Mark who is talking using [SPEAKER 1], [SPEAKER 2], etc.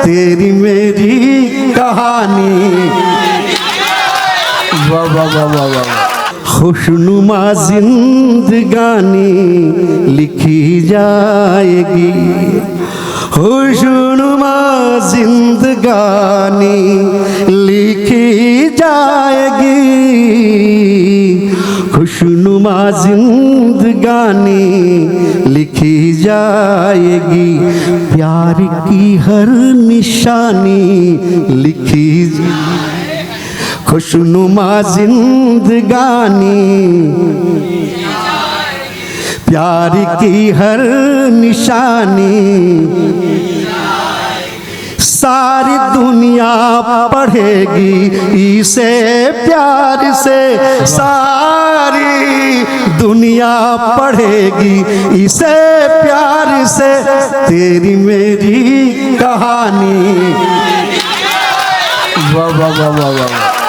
[SPEAKER 1] तेरी मेरी कहानी। वाह वाह वाह वाह वाह। खुशनुमा जिंदगानी लिखी जाएगी, खुशनुमा जिंदगानी लिखी जाएगी, खुशनुमा जिंदगानी लिखी जाएगी, प्यार की हर निशानी लिखी, खुशनुमा जिंदगानी, प्यार की हर निशानी, सारी दुनिया पढ़ेगी इसे प्यार से, सारी दुनिया पढ़ेगी इसे प्यार से, तेरी मेरी कहानी। वाह वाह वाह वाह वाह।